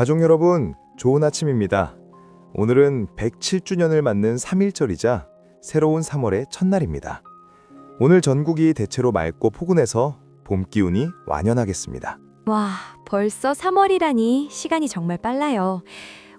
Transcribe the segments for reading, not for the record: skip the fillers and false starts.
가족 여러분, 좋은 아침입니다. 오늘은 107주년을 맞는 3.1절이자 새로운 3월의 첫날입니다. 오늘 전국이 대체로 맑고 포근해서 봄 기운이 완연하겠습니다. 와, 벌써 3월이라니 시간이 정말 빨라요.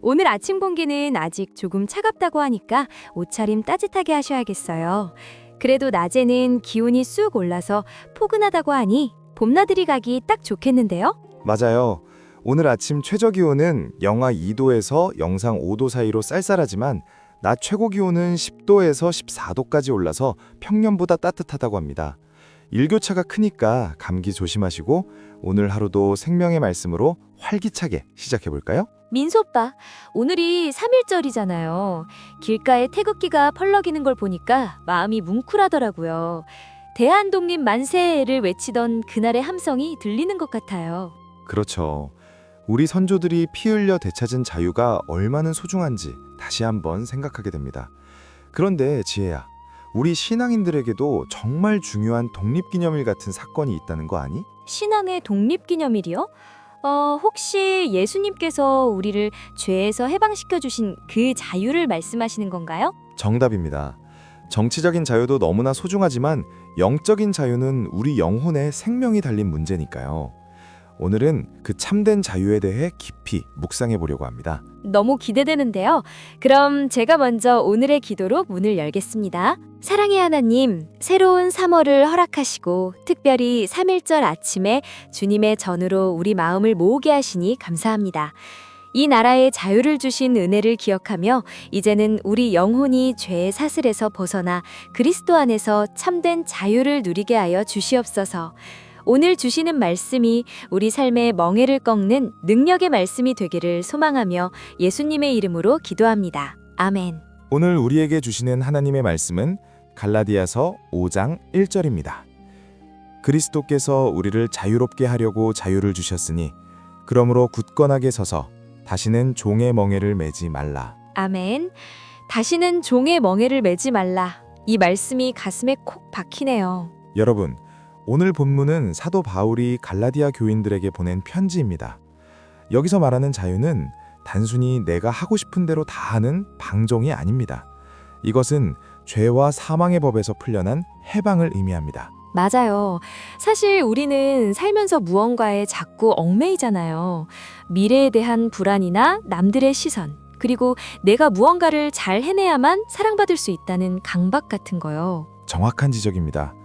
오늘 아침 공기는 아직 조금 차갑다고 하니까 옷차림 따뜻하게 하셔야겠어요. 그래도 낮에는 기온이 쑥 올라서 포근하다고 하니 봄나들이 가기 딱 좋겠는데요? 맞아요. 오늘 아침 최저 기온은 영하 2도에서 영상 5도 사이로 쌀쌀하지만 낮 최고 기온은 10도에서 14도까지 올라서 평년보다 따뜻하다고 합니다. 일교차가 크니까 감기 조심하시고 오늘 하루도 생명의 말씀으로 활기차게 시작해 볼까요? 민수 오빠, 오늘이 3.1절이잖아요. 길가에 태극기가 펄럭이는 걸 보니까 마음이 뭉클하더라고요. 대한독립 만세를 외치던 그날의 함성이 들리는 것 같아요. 그렇죠. 우리 선조들이 피 흘려 되찾은 자유가 얼마나 소중한지 다시 한번 생각하게 됩니다. 그런데 지혜야, 우리 신앙인들에게도 정말 중요한 독립기념일 같은 사건이 있다는 거 아니? 신앙의 독립기념일이요? 혹시 예수님께서 우리를 죄에서 해방시켜 주신 그 자유를 말씀하시는 건가요? 정답입니다. 정치적인 자유도 너무나 소중하지만 영적인 자유는 우리 영혼의 생명이 달린 문제니까요. 오늘은 그 참된 자유에 대해 깊이 묵상해 보려고 합니다. 너무 기대되는데요. 그럼 제가 먼저 오늘의 기도로 문을 열겠습니다. 사랑의 하나님, 새로운 3월을 허락하시고 특별히 3.1절 아침에 주님의 전으로 우리 마음을 모으게 하시니 감사합니다. 이 나라에 자유를 주신 은혜를 기억하며 이제는 우리 영혼이 죄의 사슬에서 벗어나 그리스도 안에서 참된 자유를 누리게 하여 주시옵소서. 오늘 주시는 말씀이 우리 삶의 멍에를 꺾는 능력의 말씀이 되기를 소망하며 예수님의 이름으로 기도합니다. 아멘. 오늘 우리에게 주시는 하나님의 말씀은 갈라디아서 5장 1절입니다. 그리스도께서 우리를 자유롭게 하려고 자유를 주셨으니 그러므로 굳건하게 서서 다시는 종의 멍에를 매지 말라. 아멘. 다시는 종의 멍에를 매지 말라. 이 말씀이 가슴에 콕 박히네요. 여러분, 오늘 본문은 사도 바울이 갈라디아 교인들에게 보낸 편지입니다. 여기서 말하는 자유는 단순히 내가 하고 싶은 대로 다 하는 방종이 아닙니다. 이것은 죄와 사망의 법에서 풀려난 해방을 의미합니다. 맞아요. 사실 우리는 살면서 무언가에 자꾸 얽매이잖아요. 미래에 대한 불안이나 남들의 시선, 그리고 내가 무언가를 잘 해내야만 사랑받을 수 있다는 강박 같은 거요. 정확한 지적입니다.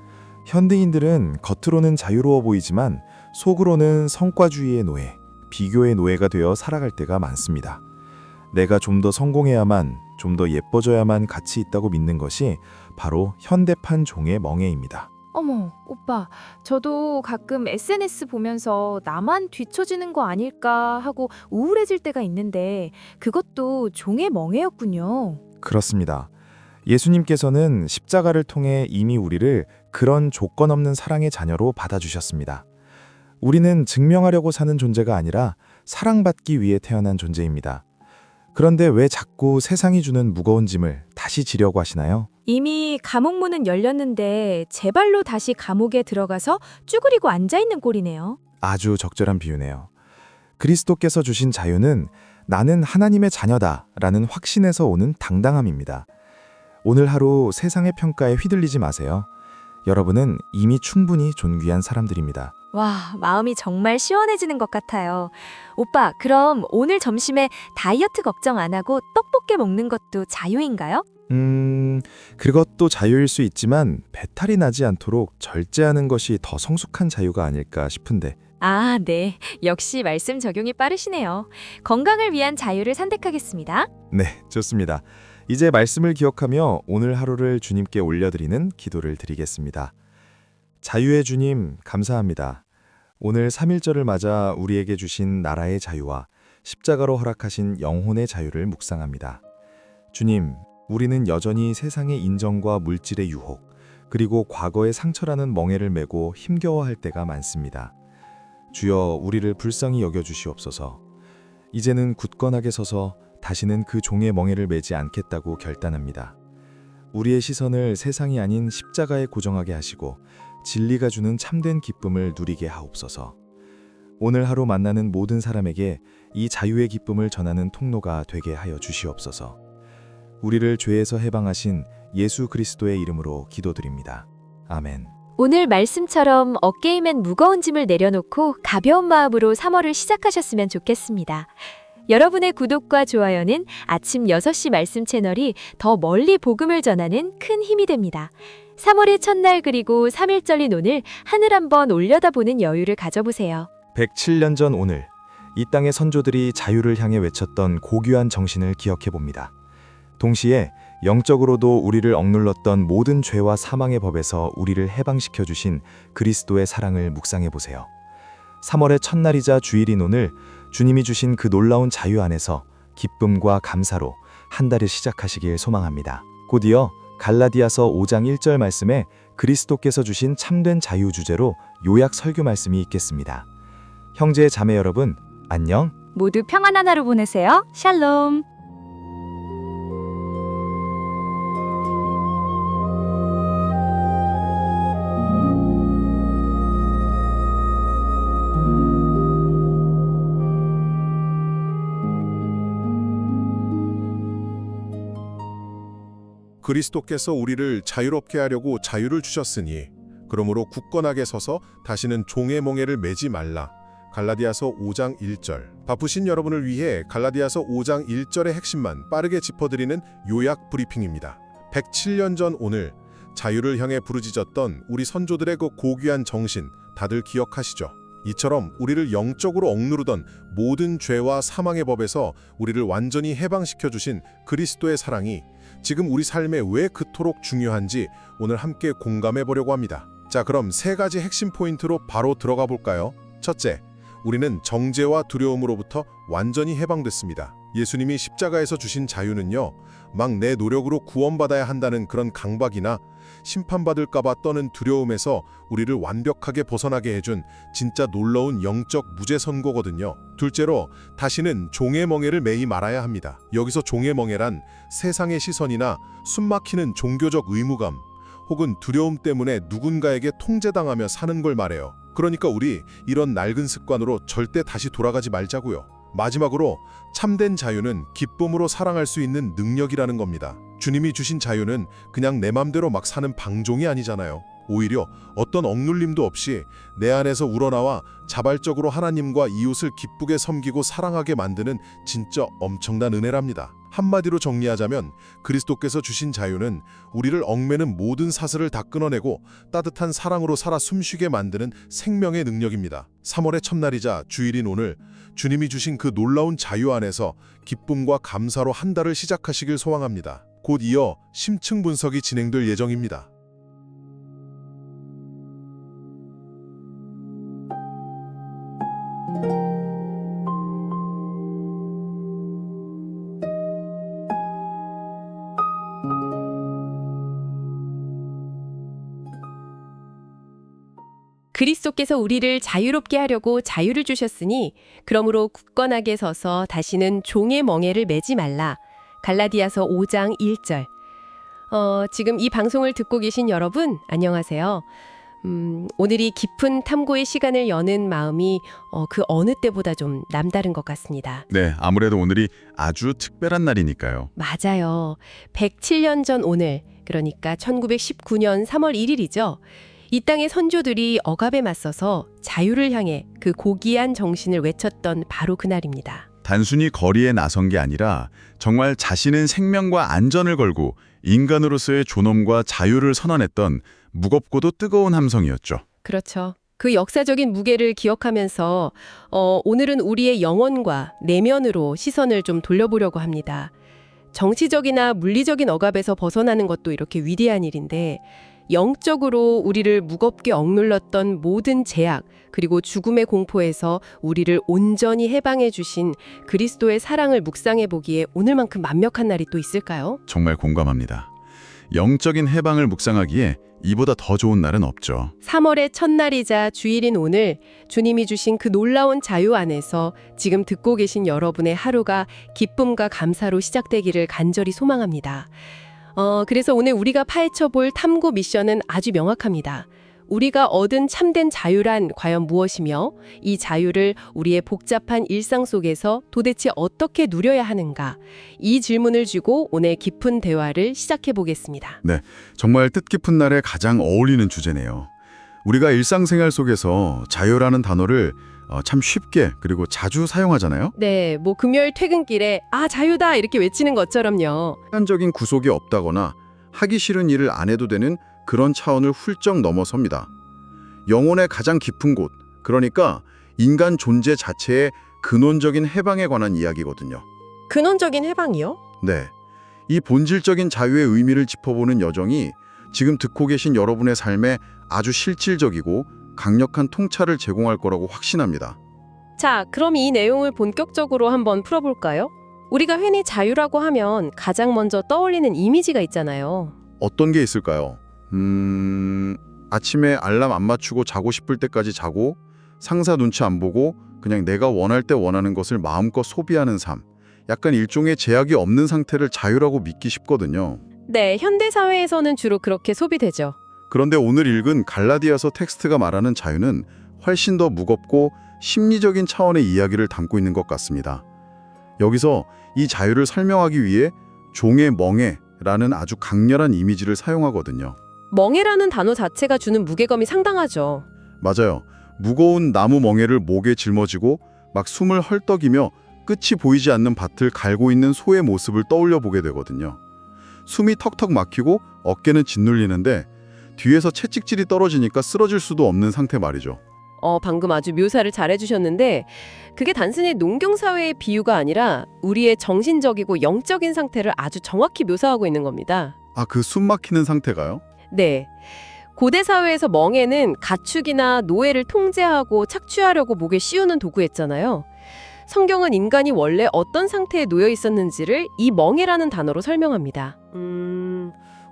현대인들은 겉으로는 자유로워 보이지만 속으로는 성과주의의 노예, 비교의 노예가 되어 살아갈 때가 많습니다. 내가 좀 더 성공해야만, 좀 더 예뻐져야만 가치 있다고 믿는 것이 바로 현대판 종의 멍에입니다. 어머, 오빠, 저도 가끔 SNS 보면서 나만 뒤처지는 거 아닐까 하고 우울해질 때가 있는데 그것도 종의 멍에였군요. 그렇습니다. 예수님께서는 십자가를 통해 이미 우리를 그런 조건 없는 사랑의 자녀로 받아주셨습니다. 우리는 증명하려고 사는 존재가 아니라 사랑받기 위해 태어난 존재입니다. 그런데 왜 자꾸 세상이 주는 무거운 짐을 다시 지려고 하시나요? 이미 감옥 문은 열렸는데 제 발로 다시 감옥에 들어가서 쭈그리고 앉아있는 꼴이네요. 아주 적절한 비유네요. 그리스도께서 주신 자유는 나는 하나님의 자녀다 라는 확신에서 오는 당당함입니다. 오늘 하루 세상의 평가에 휘둘리지 마세요. 여러분은 이미 충분히 존귀한 사람들입니다. 와, 마음이 정말 시원해지는 것 같아요. 오빠, 그럼 오늘 점심에 다이어트 걱정 안 하고 떡볶이 먹는 것도 자유인가요? 그것도 자유일 수 있지만 배탈이 나지 않도록 절제하는 것이 더 성숙한 자유가 아닐까 싶은데. 아, 네. 역시 말씀 적용이 빠르시네요. 건강을 위한 자유를 선택하겠습니다. 네, 좋습니다. 이제 말씀을 기억하며 오늘 하루를 주님께 올려드리는 기도를 드리겠습니다. 자유의 주님, 감사합니다. 오늘 3.1절을 맞아 우리에게 주신 나라의 자유와 십자가로 허락하신 영혼의 자유를 묵상합니다. 주님, 우리는 여전히 세상의 인정과 물질의 유혹, 그리고 과거의 상처라는 멍에를 메고 힘겨워할 때가 많습니다. 주여, 우리를 불쌍히 여겨주시옵소서. 이제는 굳건하게 서서 다시는 그 종의 멍에를 매지 않겠다고 결단합니다. 우리의 시선을 세상이 아닌 십자가에 고정하게 하시고 진리가 주는 참된 기쁨을 누리게 하옵소서. 오늘 하루 만나는 모든 사람에게 이 자유의 기쁨을 전하는 통로가 되게 하여 주시옵소서. 우리를 죄에서 해방하신 예수 그리스도의 이름으로 기도드립니다. 아멘. 오늘 말씀처럼 어깨에 맨 무거운 짐을 내려놓고 가벼운 마음으로 3월을 시작하셨으면 좋겠습니다. 여러분의 구독과 좋아요는 아침 6시 말씀 채널이 더 멀리 복음을 전하는 큰 힘이 됩니다. 3월의 첫날 그리고 3일절인 오늘 하늘 한번 올려다보는 여유를 가져보세요. 107년 전 오늘 이 땅의 선조들이 자유를 향해 외쳤던 고귀한 정신을 기억해 봅니다. 동시에 영적으로도 우리를 억눌렀던 모든 죄와 사망의 법에서 우리를 해방시켜 주신 그리스도의 사랑을 묵상해 보세요. 3월의 첫날이자 주일인 오늘 주님이 주신 그 놀라운 자유 안에서 기쁨과 감사로 한 달을 시작하시길 소망합니다. 곧이어 갈라디아서 5장 1절 말씀에 그리스도께서 주신 참된 자유 주제로 요약 설교 말씀이 있겠습니다. 형제 자매 여러분, 안녕. 모두 평안한 하루 보내세요. 샬롬. 그리스도께서 우리를 자유롭게 하려고 자유를 주셨으니 그러므로 굳건하게 서서 다시는 종의 멍에를 매지 말라. 갈라디아서 5장 1절. 바쁘신 여러분을 위해 갈라디아서 5장 1절의 핵심만 빠르게 짚어드리는 요약 브리핑입니다. 107년 전 오늘 자유를 향해 부르짖었던 우리 선조들의 그 고귀한 정신 다들 기억하시죠? 이처럼 우리를 영적으로 억누르던 모든 죄와 사망의 법에서 우리를 완전히 해방시켜 주신 그리스도의 사랑이 지금 우리 삶에 왜 그토록 중요한지 오늘 함께 공감해 보려고 합니다. 자, 그럼 세 가지 핵심 포인트로 바로 들어가 볼까요? 첫째, 우리는 정죄와 두려움으로부터 완전히 해방됐습니다. 예수님이 십자가에서 주신 자유는요, 막 내 노력으로 구원받아야 한다는 그런 강박이나 심판받을까봐 떠는 두려움에서 우리를 완벽하게 벗어나게 해준 진짜 놀라운 영적 무죄 선고거든요. 둘째로, 다시는 종의 멍에를 매이 말아야 합니다. 여기서 종의 멍에란 세상의 시선이나 숨막히는 종교적 의무감 혹은 두려움 때문에 누군가에게 통제당하며 사는 걸 말해요. 그러니까 우리 이런 낡은 습관으로 절대 다시 돌아가지 말자고요. 마지막으로, 참된 자유는 기쁨으로 사랑할 수 있는 능력이라는 겁니다. 주님이 주신 자유는 그냥 내 맘대로 막 사는 방종이 아니잖아요. 오히려 어떤 억눌림도 없이 내 안에서 우러나와 자발적으로 하나님과 이웃을 기쁘게 섬기고 사랑하게 만드는 진짜 엄청난 은혜랍니다. 한마디로 정리하자면 그리스도께서 주신 자유는 우리를 얽매는 모든 사슬을 다 끊어내고 따뜻한 사랑으로 살아 숨쉬게 만드는 생명의 능력입니다. 3월의 첫날이자 주일인 오늘 주님이 주신 그 놀라운 자유 안에서 기쁨과 감사로 한 달을 시작하시길 소망합니다. 곧 이어 심층 분석이 진행될 예정입니다. 그리스도께서 우리를 자유롭게 하려고 자유를 주셨으니 그러므로 굳건하게 서서 다시는 종의 멍에를 매지 말라. 갈라디아서 5장 1절. 지금 이 방송을 듣고 계신 여러분, 안녕하세요. 오늘이 깊은 탐구의 시간을 여는 마음이 그 어느 때보다 좀 남다른 것 같습니다. 네, 아무래도 오늘이 아주 특별한 날이니까요. 맞아요. 107년 전 오늘, 그러니까 1919년 3월 1일이죠. 이 땅의 선조들이 억압에 맞서서 자유를 향해 그 고귀한 정신을 외쳤던 바로 그날입니다. 단순히 거리에 나선 게 아니라 정말 자신의 생명과 안전을 걸고 인간으로서의 존엄과 자유를 선언했던 무겁고도 뜨거운 함성이었죠. 그렇죠. 그 역사적인 무게를 기억하면서 오늘은 우리의 영혼과 내면으로 시선을 좀 돌려보려고 합니다. 정치적이나 물리적인 억압에서 벗어나는 것도 이렇게 위대한 일인데 영적으로 우리를 무겁게 억눌렀던 모든 제약 그리고 죽음의 공포에서 우리를 온전히 해방해 주신 그리스도의 사랑을 묵상해 보기에 오늘만큼 완벽한 날이 또 있을까요? 정말 공감합니다. 영적인 해방을 묵상하기에 이보다 더 좋은 날은 없죠. 3월의 첫날이자 주일인 오늘 주님이 주신 그 놀라운 자유 안에서 지금 듣고 계신 여러분의 하루가 기쁨과 감사로 시작되기를 간절히 소망합니다. 그래서 오늘 우리가 파헤쳐 볼 탐구 미션은 아주 명확합니다. 우리가 얻은 참된 자유란 과연 무엇이며 이 자유를 우리의 복잡한 일상 속에서 도대체 어떻게 누려야 하는가? 이 질문을 쥐고 오늘 깊은 대화를 시작해 보겠습니다. 정말 뜻깊은 날에 가장 어울리는 주제네요. 우리가 일상생활 속에서 자유라는 단어를 참 쉽게 그리고 자주 사용하잖아요. 네, 뭐 금요일 퇴근길에 아, 자유다 이렇게 외치는 것처럼요. 시간적인 구속이 없다거나 하기 싫은 일을 안 해도 되는 그런 차원을 훌쩍 넘어섭니다. 영혼의 가장 깊은 곳, 그러니까 인간 존재 자체의 근원적인 해방에 관한 이야기거든요. 근원적인 해방이요? 네, 이 본질적인 자유의 의미를 짚어보는 여정이 지금 듣고 계신 여러분의 삶에 아주 실질적이고 강력한 통찰을 제공할 거라고 확신합니다. 자, 그럼 이 내용을 본격적으로 한번 풀어볼까요? 우리가 흔히 자유라고 하면 가장 먼저 떠올리는 이미지가 있잖아요. 어떤 게 있을까요? 아침에 알람 안 맞추고 자고 싶을 때까지 자고 상사 눈치 안 보고 그냥 내가 원할 때 원하는 것을 마음껏 소비하는 삶. 약간 일종의 제약이 없는 상태를 자유라고 믿기 쉽거든요. 네, 현대사회에서는 주로 그렇게 소비되죠. 그런데 오늘 읽은 갈라디아서 텍스트가 말하는 자유는 훨씬 더 무겁고 심리적인 차원의 이야기를 담고 있는 것 같습니다. 여기서 이 자유를 설명하기 위해 종의 멍에라는 아주 강렬한 이미지를 사용하거든요. 멍해라는 단어 자체가 주는 무게감이 상당하죠. 맞아요. 무거운 나무 멍에를 목에 짊어지고 막 숨을 헐떡이며 끝이 보이지 않는 밭을 갈고 있는 소의 모습을 떠올려 보게 되거든요. 숨이 턱턱 막히고 어깨는 짓눌리는데 뒤에서 채찍질이 떨어지니까 쓰러질 수도 없는 상태 말이죠. 방금 아주 묘사를 잘해주셨는데 그게 단순히 농경사회의 비유가 아니라 우리의 정신적이고 영적인 상태를 아주 정확히 묘사하고 있는 겁니다. 아, 그 숨 막히는 상태가요? 네. 고대 사회에서 멍에는 가축이나 노예를 통제하고 착취하려고 목에 씌우는 도구였잖아요. 성경은 인간이 원래 어떤 상태에 놓여 있었는지를 이 멍에라는 단어로 설명합니다.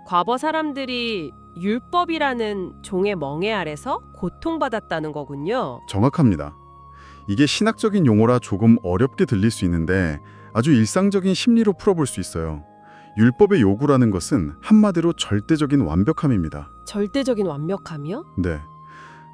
과거 사람들이 율법이라는 종의 멍에 아래서 고통받았다는 거군요. 정확합니다. 이게 신학적인 용어라 조금 어렵게 들릴 수 있는데 아주 일상적인 심리로 풀어볼 수 있어요. 율법의 요구라는 것은 한마디로 절대적인 완벽함입니다. 절대적인 완벽함이요? 네.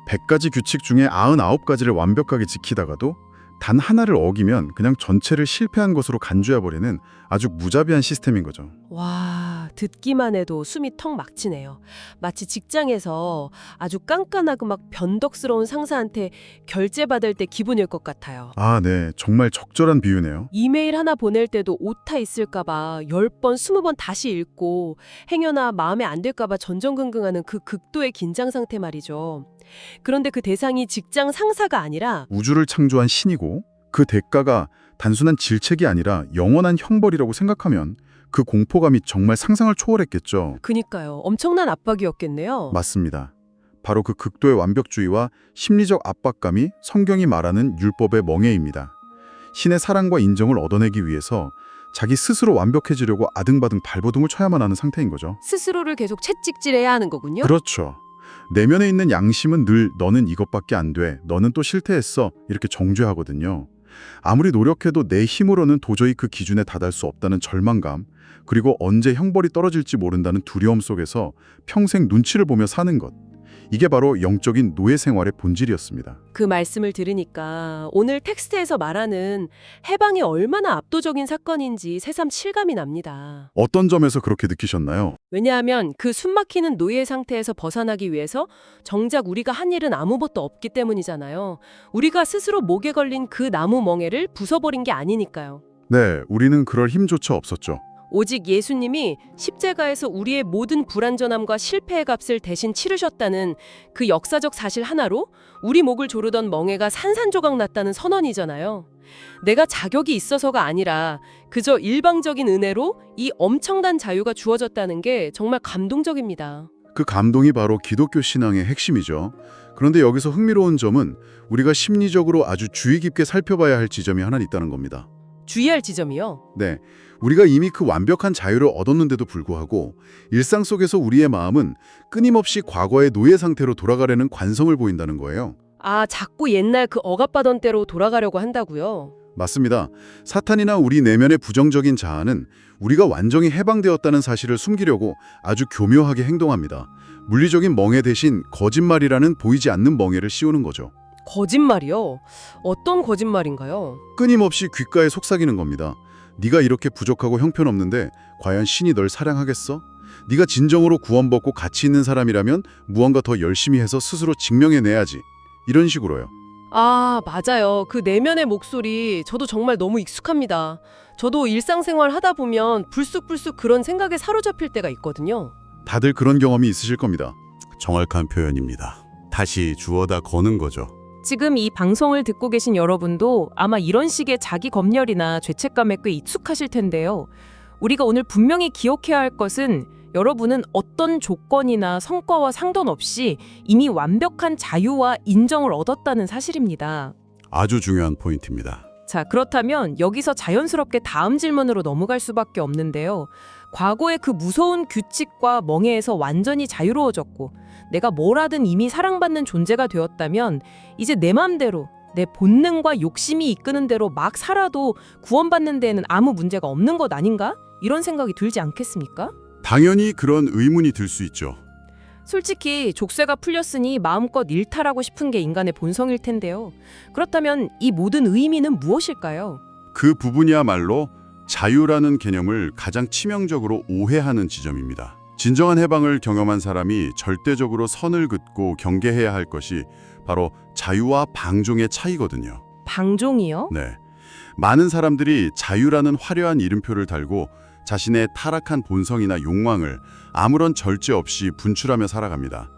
100가지 규칙 중에 99가지를 완벽하게 지키다가도 단 하나를 어기면 그냥 전체를 실패한 것으로 간주해버리는 아주 무자비한 시스템인 거죠. 와, 듣기만 해도 숨이 턱 막히네요. 마치 직장에서 아주 깐깐하고 막 변덕스러운 상사한테 결제받을 때 기분일 것 같아요. 아, 네. 정말 적절한 비유네요. 이메일 하나 보낼 때도 오타 있을까 봐 10번, 20번 다시 읽고 행여나 마음에 안 들까 봐 전전긍긍하는 그 극도의 긴장 상태 말이죠. 그런데 그 대상이 직장 상사가 아니라 우주를 창조한 신이고 그 대가가 단순한 질책이 아니라 영원한 형벌이라고 생각하면 그 공포감이 정말 상상을 초월했겠죠. 그니까요. 엄청난 압박이었겠네요. 맞습니다. 바로 그 극도의 완벽주의와 심리적 압박감이 성경이 말하는 율법의 멍에입니다. 신의 사랑과 인정을 얻어내기 위해서 자기 스스로 완벽해지려고 아등바등 발버둥을 쳐야만 하는 상태인 거죠. 스스로를 계속 채찍질해야 하는 거군요. 그렇죠. 내면에 있는 양심은 늘 너는 이것밖에 안 돼, 너는 또 실패했어 이렇게 정죄하거든요. 아무리 노력해도 내 힘으로는 도저히 그 기준에 다다를 수 없다는 절망감, 그리고 언제 형벌이 떨어질지 모른다는 두려움 속에서 평생 눈치를 보며 사는 것. 이게 바로 영적인 노예 생활의 본질이었습니다. 그 말씀을 들으니까 오늘 텍스트에서 말하는 해방이 얼마나 압도적인 사건인지 새삼 실감이 납니다. 어떤 점에서 그렇게 느끼셨나요? 왜냐하면 그 숨막히는 노예 상태에서 벗어나기 위해서 정작 우리가 한 일은 아무것도 없기 때문이잖아요. 우리가 스스로 목에 걸린 그 나무 멍에를 부숴버린 게 아니니까요. 네, 우리는 그럴 힘조차 없었죠. 오직 예수님이 십자가에서 우리의 모든 불완전함과 실패의 값을 대신 치르셨다는 그 역사적 사실 하나로 우리 목을 조르던 멍에가 산산조각 났다는 선언이잖아요. 내가 자격이 있어서가 아니라 그저 일방적인 은혜로 이 엄청난 자유가 주어졌다는 게 정말 감동적입니다. 그 감동이 바로 기독교 신앙의 핵심이죠. 그런데 여기서 흥미로운 점은 우리가 심리적으로 아주 주의 깊게 살펴봐야 할 지점이 하나 있다는 겁니다. 주의할 지점이요? 네, 우리가 이미 그 완벽한 자유를 얻었는데도 불구하고 일상 속에서 우리의 마음은 끊임없이 과거의 노예 상태로 돌아가려는 관성을 보인다는 거예요. 아, 자꾸 옛날 그 억압받던 때로 돌아가려고 한다고요? 맞습니다. 사탄이나 우리 내면의 부정적인 자아는 우리가 완전히 해방되었다는 사실을 숨기려고 아주 교묘하게 행동합니다. 물리적인 멍해 대신 거짓말이라는 보이지 않는 멍해를 씌우는 거죠. 거짓말이요? 어떤 거짓말인가요? 끊임없이 귓가에 속삭이는 겁니다. 네가 이렇게 부족하고 형편없는데 과연 신이 널 사랑하겠어? 네가 진정으로 구원받고 가치 있는 사람이라면 무언가 더 열심히 해서 스스로 증명해내야지. 이런 식으로요. 아, 맞아요. 그 내면의 목소리 저도 정말 너무 익숙합니다. 저도 일상생활 하다 보면 불쑥불쑥 그런 생각에 사로잡힐 때가 있거든요. 다들 그런 경험이 있으실 겁니다. 정확한 표현입니다. 다시 주워다 거는 거죠. 지금 이 방송을 듣고 계신 여러분도 아마 이런 식의 자기 검열이나 죄책감에 꽤 익숙하실 텐데요. 우리가 오늘 분명히 기억해야 할 것은 여러분은 어떤 조건이나 성과와 상관없이 이미 완벽한 자유와 인정을 얻었다는 사실입니다. 아주 중요한 포인트입니다. 자, 그렇다면 여기서 자연스럽게 다음 질문으로 넘어갈 수밖에 없는데요. 과거의 그 무서운 규칙과 멍해에서 완전히 자유로워졌고 내가 뭘 하든 이미 사랑받는 존재가 되었다면 이제 내 맘대로 내 본능과 욕심이 이끄는 대로 막 살아도 구원받는 데에는 아무 문제가 없는 것 아닌가? 이런 생각이 들지 않겠습니까? 당연히 그런 의문이 들 수 있죠. 솔직히 족쇄가 풀렸으니 마음껏 일탈하고 싶은 게 인간의 본성일 텐데요. 그렇다면 이 모든 의미는 무엇일까요? 그 부분이야말로 자유라는 개념을 가장 치명적으로 오해하는 지점입니다. 진정한 해방을 경험한 사람이 절대적으로 선을 긋고 경계해야 할 것이 바로 자유와 방종의 차이거든요. 방종이요? 네. 많은 사람들이 자유라는 화려한 이름표를 달고 자신의 타락한 본성이나 욕망을 아무런 절제 없이 분출하며 살아갑니다.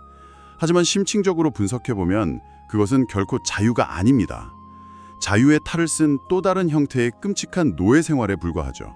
하지만 심층적으로 분석해보면 그것은 결코 자유가 아닙니다. 자유의 탈을 쓴 또 다른 형태의 끔찍한 노예 생활에 불과하죠.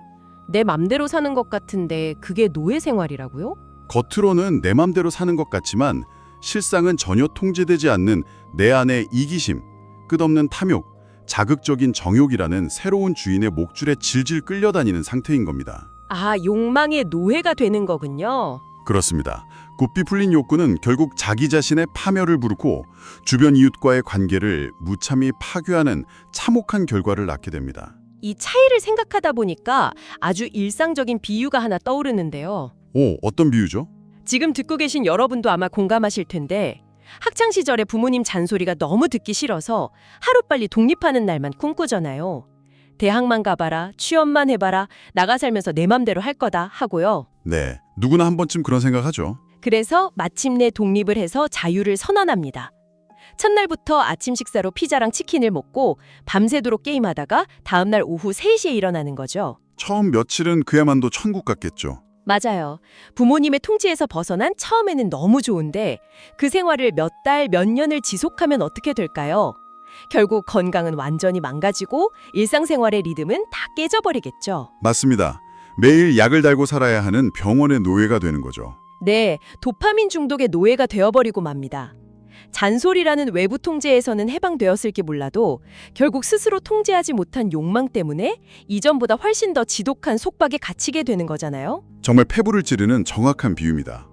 내 맘대로 사는 것 같은데 그게 노예 생활이라고요? 겉으로는 내 맘대로 사는 것 같지만 실상은 전혀 통제되지 않는 내 안의 이기심, 끝없는 탐욕, 자극적인 정욕이라는 새로운 주인의 목줄에 질질 끌려다니는 상태인 겁니다. 아, 욕망의 노예가 되는 거군요. 그렇습니다. 굽비 풀린 욕구는 결국 자기 자신의 파멸을 부르고 주변 이웃과의 관계를 무참히 파괴하는 참혹한 결과를 낳게 됩니다. 이 차이를 생각하다 보니까 아주 일상적인 비유가 하나 떠오르는데요. 오, 어떤 비유죠? 지금 듣고 계신 여러분도 아마 공감하실 텐데 학창 시절에 부모님 잔소리가 너무 듣기 싫어서 하루빨리 독립하는 날만 꿈꾸잖아요. 대학만 가봐라, 취업만 해봐라, 나가 살면서 내 맘대로 할 거다 하고요. 네, 누구나 한 번쯤 그런 생각하죠. 그래서 마침내 독립을 해서 자유를 선언합니다. 첫날부터 아침 식사로 피자랑 치킨을 먹고 밤새도록 게임하다가 다음날 오후 3시에 일어나는 거죠. 처음 며칠은 그야말로 천국 같겠죠. 맞아요. 부모님의 통치에서 벗어난 처음에는 너무 좋은데 그 생활을 몇 달, 몇 년을 지속하면 어떻게 될까요? 결국 건강은 완전히 망가지고 일상생활의 리듬은 다 깨져버리겠죠. 맞습니다. 매일 약을 달고 살아야 하는 병원의 노예가 되는 거죠. 네, 도파민 중독의 노예가 되어버리고 맙니다. 잔소리라는 외부 통제에서는 해방되었을지 몰라도 결국 스스로 통제하지 못한 욕망 때문에 이전보다 훨씬 더 지독한 속박에 갇히게 되는 거잖아요. 정말 폐부를 찌르는 정확한 비유입니다.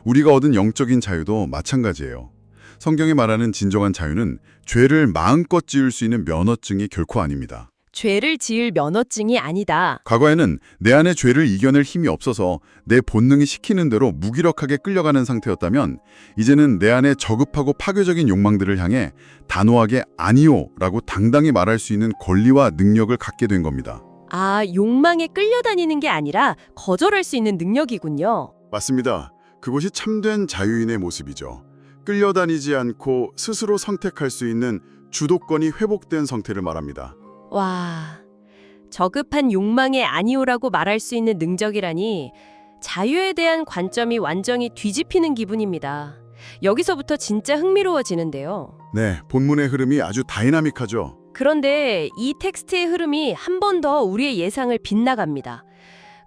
우리가 얻은 영적인 자유도 마찬가지예요. 성경이 말하는 진정한 자유는 죄를 마음껏 지을 수 있는 면허증이 결코 아닙니다. 죄를 지을 면허증이 아니다. 과거에는 내 안에 죄를 이겨낼 힘이 없어서 내 본능이 시키는 대로 무기력하게 끌려가는 상태였다면 이제는 내 안에 저급하고 파괴적인 욕망들을 향해 단호하게 아니요 라고 당당히 말할 수 있는 권리와 능력을 갖게 된 겁니다. 아, 욕망에 끌려다니는 게 아니라 거절할 수 있는 능력이군요. 맞습니다. 그것이 참된 자유인의 모습이죠. 끌려다니지 않고 스스로 선택할 수 있는 주도권이 회복된 상태를 말합니다. 와, 저급한 욕망의 아니오라고 말할 수 있는 능력이라니 자유에 대한 관점이 완전히 뒤집히는 기분입니다. 여기서부터 진짜 흥미로워지는데요. 네, 본문의 흐름이 아주 다이나믹하죠. 그런데 이 텍스트의 흐름이 한 번 더 우리의 예상을 빗나갑니다.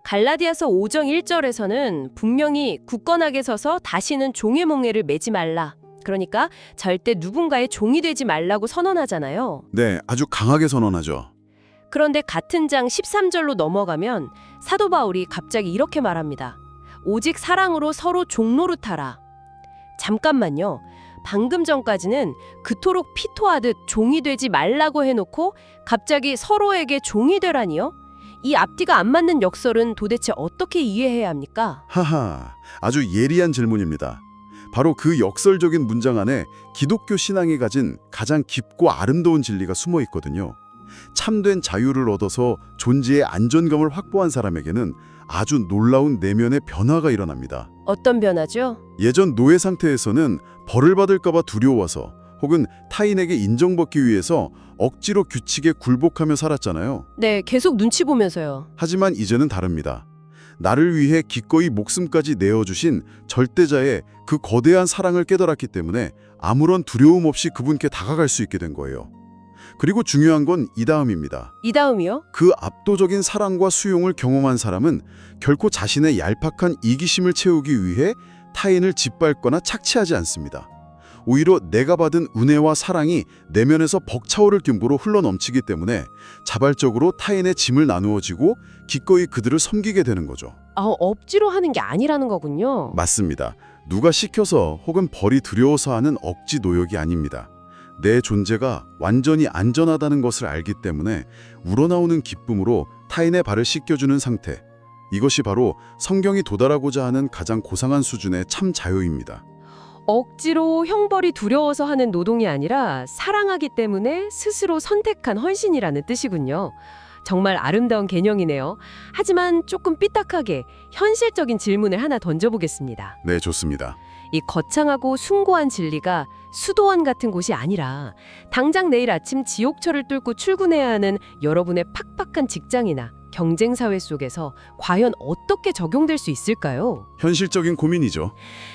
갈라디아서 5장 1절에서는 분명히 굳건하게 서서 다시는 종의 몽해를 매지 말라. 그러니까 절대 누군가의 종이 되지 말라고 선언하잖아요. 네, 아주 강하게 선언하죠. 그런데 같은 장 13절로 넘어가면 사도 바울이 갑자기 이렇게 말합니다. 오직 사랑으로 서로 종노릇하라. 잠깐만요. 방금 전까지는 그토록 피토하듯 종이 되지 말라고 해놓고 갑자기 서로에게 종이 되라니요? 이 앞뒤가 안 맞는 역설은 도대체 어떻게 이해해야 합니까? 하하, 아주 예리한 질문입니다. 바로 그 역설적인 문장 안에 기독교 신앙이 가진 가장 깊고 아름다운 진리가 숨어 있거든요. 참된 자유를 얻어서 존재의 안전감을 확보한 사람에게는 아주 놀라운 내면의 변화가 일어납니다. 어떤 변화죠? 예전 노예 상태에서는 벌을 받을까 봐 두려워서 혹은 타인에게 인정받기 위해서 억지로 규칙에 굴복하며 살았잖아요. 네, 계속 눈치 보면서요. 하지만 이제는 다릅니다. 나를 위해 기꺼이 목숨까지 내어주신 절대자의 그 거대한 사랑을 깨달았기 때문에 아무런 두려움 없이 그분께 다가갈 수 있게 된 거예요. 그리고 중요한 건 이 다음입니다. 이 다음이요? 그 압도적인 사랑과 수용을 경험한 사람은 결코 자신의 얄팍한 이기심을 채우기 위해 타인을 짓밟거나 착취하지 않습니다. 오히려 내가 받은 은혜와 사랑이 내면에서 벅차오를 균부로 흘러넘치기 때문에 자발적으로 타인의 짐을 나누어지고 기꺼이 그들을 섬기게 되는 거죠. 억지로 하는 게 아니라는 거군요. 맞습니다. 누가 시켜서 혹은 벌이 두려워서 하는 억지 노역이 아닙니다. 내 존재가 완전히 안전하다는 것을 알기 때문에 우러나오는 기쁨으로 타인의 발을 씻겨주는 상태. 이것이 바로 성경이 도달하고자 하는 가장 고상한 수준의 참 자유입니다. 억지로 형벌이 두려워서 하는 노동이 아니라 사랑하기 때문에 스스로 선택한 헌신이라는 뜻이군요. 정말 아름다운 개념이네요. 하지만 조금 삐딱하게 현실적인 질문을 하나 던져보겠습니다. 네, 좋습니다. 이 거창하고 숭고한 진리가 수도원 같은 곳이 아니라 당장 내일 아침 지옥철을 뚫고 출근해야 하는 여러분의 팍팍한 직장이나 경쟁사회 속에서 과연 어떻게 적용될 수 있을까요? 현실적인 고민이죠.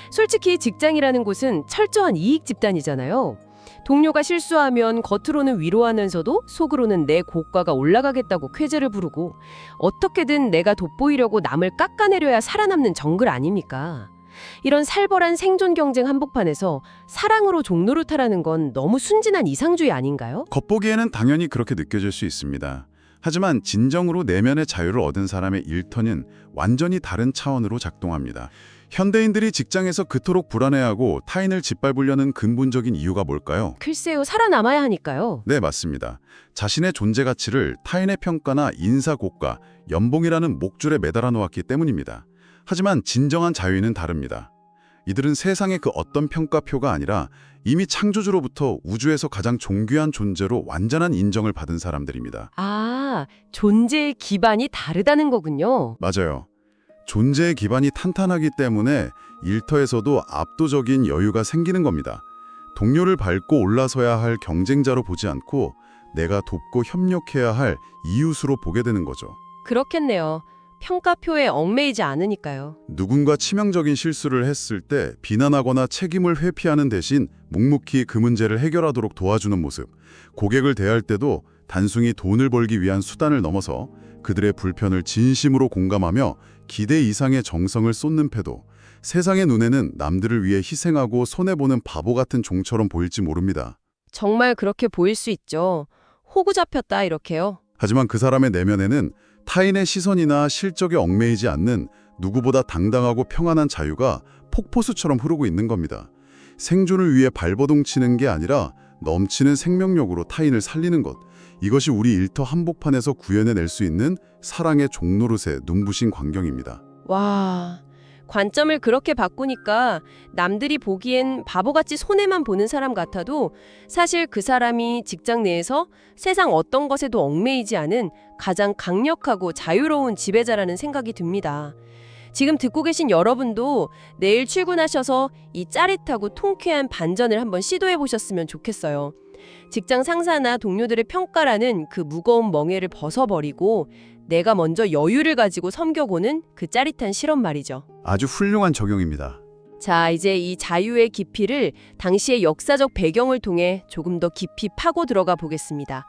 솔직히 직장이라는 곳은 철저한 이익 집단이잖아요. 동료가 실수하면 겉으로는 위로하면서도 속으로는 내 고가가 올라가겠다고 쾌재를 부르고 어떻게든 내가 돋보이려고 남을 깎아내려야 살아남는 정글 아닙니까? 이런 살벌한 생존 경쟁 한복판에서 사랑으로 종노릇하라는 건 너무 순진한 이상주의 아닌가요? 겉보기에는 당연히 그렇게 느껴질 수 있습니다. 하지만 진정으로 내면의 자유를 얻은 사람의 일터는 완전히 다른 차원으로 작동합니다. 현대인들이 직장에서 그토록 불안해하고 타인을 짓밟으려는 근본적인 이유가 뭘까요? 글쎄요, 살아남아야 하니까요. 네, 맞습니다. 자신의 존재 가치를 타인의 평가나 인사고가, 연봉이라는 목줄에 매달아 놓았기 때문입니다. 하지만 진정한 자유는 다릅니다. 이들은 세상의 그 어떤 평가표가 아니라 이미 창조주로부터 우주에서 가장 존귀한 존재로 완전한 인정을 받은 사람들입니다. 존재의 기반이 다르다는 거군요. 맞아요. 존재의 기반이 탄탄하기 때문에 일터에서도 압도적인 여유가 생기는 겁니다. 동료를 밟고 올라서야 할 경쟁자로 보지 않고 내가 돕고 협력해야 할 이웃으로 보게 되는 거죠. 그렇겠네요. 평가표에 얽매이지 않으니까요. 누군가 치명적인 실수를 했을 때 비난하거나 책임을 회피하는 대신 묵묵히 그 문제를 해결하도록 도와주는 모습. 고객을 대할 때도 단순히 돈을 벌기 위한 수단을 넘어서 그들의 불편을 진심으로 공감하며 기대 이상의 정성을 쏟는 태도. 세상의 눈에는 남들을 위해 희생하고 손해보는 바보 같은 종처럼 보일지 모릅니다. 정말 그렇게 보일 수 있죠. 호구 잡혔다 이렇게요. 하지만 그 사람의 내면에는 타인의 시선이나 실적에 얽매이지 않는 누구보다 당당하고 평안한 자유가 폭포수처럼 흐르고 있는 겁니다. 생존을 위해 발버둥 치는 게 아니라 넘치는 생명력으로 타인을 살리는 것. 이것이 우리 일터 한복판에서 구현해낼 수 있는 사랑의 종노릇의 눈부신 광경입니다. 와, 관점을 그렇게 바꾸니까 남들이 보기엔 바보같이 손해만 보는 사람 같아도 사실 그 사람이 직장 내에서 세상 어떤 것에도 얽매이지 않은 가장 강력하고 자유로운 지배자라는 생각이 듭니다. 지금 듣고 계신 여러분도 내일 출근하셔서 이 짜릿하고 통쾌한 반전을 한번 시도해 보셨으면 좋겠어요. 직장 상사나 동료들의 평가라는 그 무거운 멍에를 벗어버리고 내가 먼저 여유를 가지고 섬겨보는 그 짜릿한 실험 말이죠. 아주 훌륭한 적용입니다. 자, 이제 이 자유의 깊이를 당시의 역사적 배경을 통해 조금 더 깊이 파고 들어가 보겠습니다.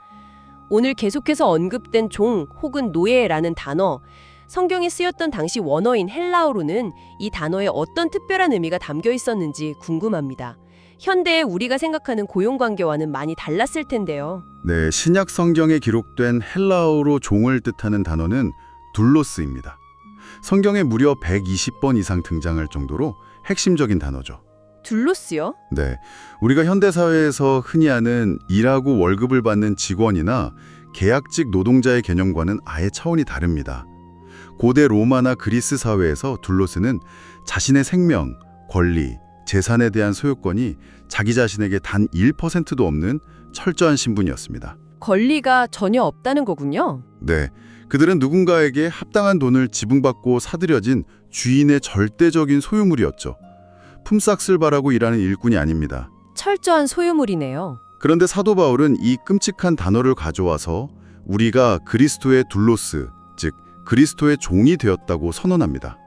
오늘 계속해서 언급된 종 혹은 노예라는 단어, 성경에 쓰였던 당시 원어인 헬라어로는 이 단어에 어떤 특별한 의미가 담겨 있었는지 궁금합니다. 현대의 우리가 생각하는 고용관계와는 많이 달랐을 텐데요. 네, 신약 성경에 기록된 헬라어로 종을 뜻하는 단어는 둘로스입니다. 성경에 무려 120번 이상 등장할 정도로 핵심적인 단어죠. 둘로스요? 네, 우리가 현대사회에서 흔히 아는 일하고 월급을 받는 직원이나 계약직 노동자의 개념과는 아예 차원이 다릅니다. 고대 로마나 그리스 사회에서 둘로스는 자신의 생명, 권리, 재산에 대한 소유권이 자기 자신에게 단 1%도 없는 철저한 신분이었습니다. 권리가 전혀 없다는 거군요. 네, 그들은 누군가에게 합당한 돈을 지불받고 사들여진 주인의 절대적인 소유물이었죠. 품삯을 바라고 일하는 일꾼이 아닙니다. 철저한 소유물이네요. 그런데 사도 바울은 이 끔찍한 단어를 가져와서 우리가 그리스도의 둘로스, 즉 그리스도의 종이 되었다고 선언합니다.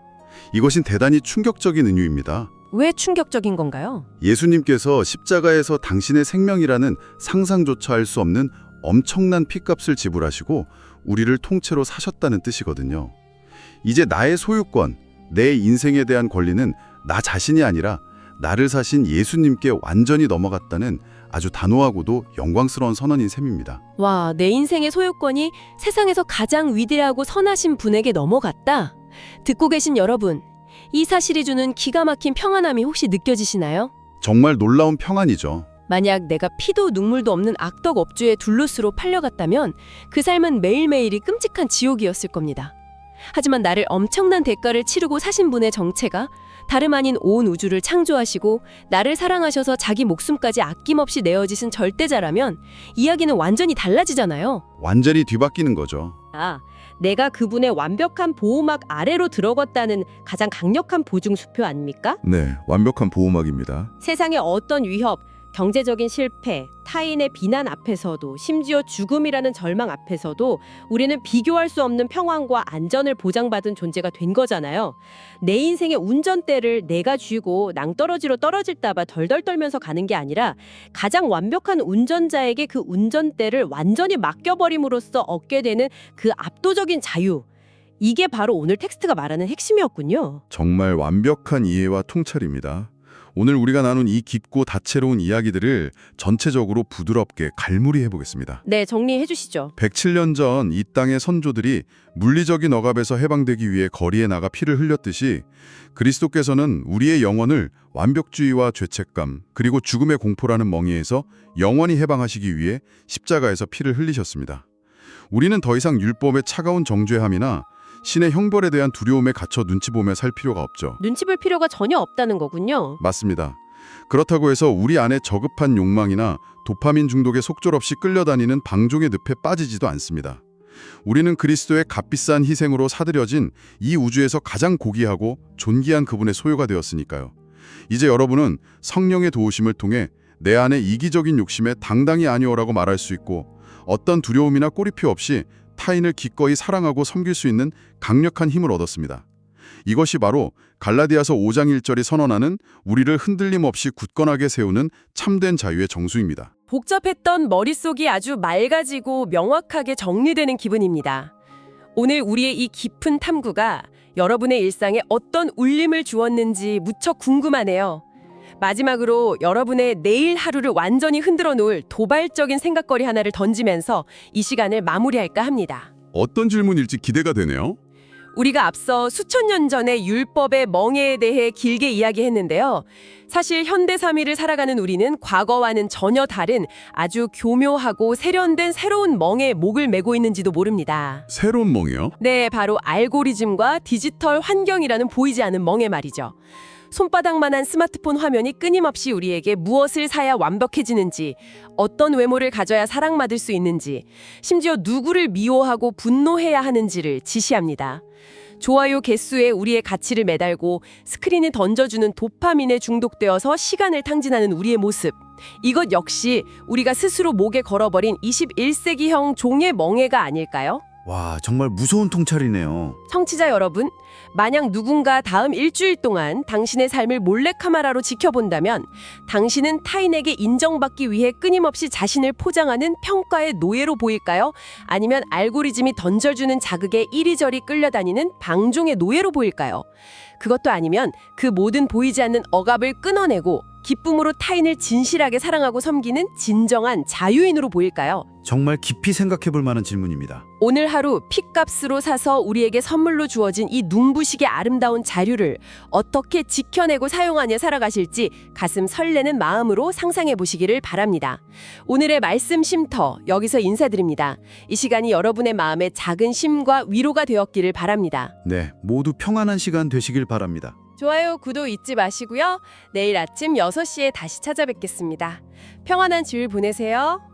이것은 대단히 충격적인 은유입니다. 왜 충격적인 건가요? 예수님께서 십자가에서 당신의 생명이라는 상상조차 할 수 없는 엄청난 핏값을 지불하시고 우리를 통째로 사셨다는 뜻이거든요. 이제 나의 소유권, 내 인생에 대한 권리는 나 자신이 아니라 나를 사신 예수님께 완전히 넘어갔다는 아주 단호하고도 영광스러운 선언인 셈입니다. 와, 내 인생의 소유권이 세상에서 가장 위대하고 선하신 분에게 넘어갔다. 듣고 계신 여러분, 이 사실이 주는 기가 막힌 평안함이 혹시 느껴지시나요? 정말 놀라운 평안이죠. 만약 내가 피도 눈물도 없는 악덕 업주의 둘로스로 팔려갔다면 그 삶은 매일매일이 끔찍한 지옥이었을 겁니다. 하지만 나를 엄청난 대가를 치르고 사신 분의 정체가 다름 아닌 온 우주를 창조하시고 나를 사랑하셔서 자기 목숨까지 아낌없이 내어지신 절대자라면 이야기는 완전히 달라지잖아요. 완전히 뒤바뀌는 거죠. 내가 그분의 완벽한 보호막 아래로 들어갔다는 가장 강력한 보증수표 아닙니까? 네, 완벽한 보호막입니다. 세상의 어떤 위협, 경제적인 실패, 타인의 비난 앞에서도 심지어 죽음이라는 절망 앞에서도 우리는 비교할 수 없는 평안과 안전을 보장받은 존재가 된 거잖아요. 내 인생의 운전대를 내가 쥐고 낭떠러지로 떨어질까 봐 덜덜 떨면서 가는 게 아니라 가장 완벽한 운전자에게 그 운전대를 완전히 맡겨버림으로써 얻게 되는 그 압도적인 자유. 이게 바로 오늘 텍스트가 말하는 핵심이었군요. 정말 완벽한 이해와 통찰입니다. 오늘 우리가 나눈 이 깊고 다채로운 이야기들을 전체적으로 부드럽게 갈무리해 보겠습니다. 네, 정리해 주시죠. 107년 전 이 땅의 선조들이 물리적인 억압에서 해방되기 위해 거리에 나가 피를 흘렸듯이 그리스도께서는 우리의 영혼을 완벽주의와 죄책감 그리고 죽음의 공포라는 멍에에서 영원히 해방하시기 위해 십자가에서 피를 흘리셨습니다. 우리는 더 이상 율법의 차가운 정죄함이나 신의 형벌에 대한 두려움에 갇혀 눈치 보며 살 필요가 없죠. 눈치 볼 필요가 전혀 없다는 거군요. 맞습니다. 그렇다고 해서 우리 안에 저급한 욕망이나 도파민 중독에 속절없이 끌려다니는 방종의 늪에 빠지지도 않습니다. 우리는 그리스도의 값비싼 희생으로 사들여진 이 우주에서 가장 고귀하고 존귀한 그분의 소유가 되었으니까요. 이제 여러분은 성령의 도우심을 통해 내 안의 이기적인 욕심에 당당히 아니오라고 말할 수 있고 어떤 두려움이나 꼬리표 없이 타인을 기꺼이 사랑하고 섬길 수 있는 강력한 힘을 얻었습니다. 이것이 바로 갈라디아서 5장 1절이 선언하는 우리를 흔들림 없이 굳건하게 세우는 참된 자유의 정수입니다. 복잡했던 머릿속이 아주 맑아지고 명확하게 정리되는 기분입니다. 오늘 우리의 이 깊은 탐구가 여러분의 일상에 어떤 울림을 주었는지 무척 궁금하네요. 마지막으로 여러분의 내일 하루를 완전히 흔들어 놓을 도발적인 생각거리 하나를 던지면서 이 시간을 마무리할까 합니다. 어떤 질문일지 기대가 되네요. 우리가 앞서 수천 년 전의 율법의 멍에에 대해 길게 이야기했는데요. 사실 현대 3일을 살아가는 우리는 과거와는 전혀 다른 아주 교묘하고 세련된 새로운 멍에 목을 메고 있는지도 모릅니다. 새로운 멍이요? 네, 바로 알고리즘과 디지털 환경이라는 보이지 않는 멍에 말이죠. 손바닥만한 스마트폰 화면이 끊임없이 우리에게 무엇을 사야 완벽해지는지, 어떤 외모를 가져야 사랑받을 수 있는지, 심지어 누구를 미워하고 분노해야 하는지를 지시합니다. 좋아요 개수에 우리의 가치를 매달고 스크린이 던져주는 도파민에 중독되어서 시간을 탕진하는 우리의 모습. 이것 역시 우리가 스스로 목에 걸어버린 21세기형 종의 멍에가 아닐까요? 와, 정말 무서운 통찰이네요. 청취자 여러분, 만약 누군가 다음 일주일 동안 당신의 삶을 몰래카메라로 지켜본다면 당신은 타인에게 인정받기 위해 끊임없이 자신을 포장하는 평가의 노예로 보일까요? 아니면 알고리즘이 던져주는 자극에 이리저리 끌려다니는 방종의 노예로 보일까요? 그것도 아니면 그 모든 보이지 않는 억압을 끊어내고 기쁨으로 타인을 진실하게 사랑하고 섬기는 진정한 자유인으로 보일까요? 정말 깊이 생각해 볼 만한 질문입니다. 오늘 하루 핏값으로 사서 우리에게 선물로 주어진 이 눈부시게 아름다운 자유를 어떻게 지켜내고 사용하며 살아가실지 가슴 설레는 마음으로 상상해 보시기를 바랍니다. 오늘의 말씀 쉼터 여기서 인사드립니다. 이 시간이 여러분의 마음에 작은 쉼과 위로가 되었기를 바랍니다. 네, 모두 평안한 시간 되시길 바랍니다. 좋아요, 구독 잊지 마시고요. 내일 아침 6시에 다시 찾아뵙겠습니다. 평안한 주일 보내세요.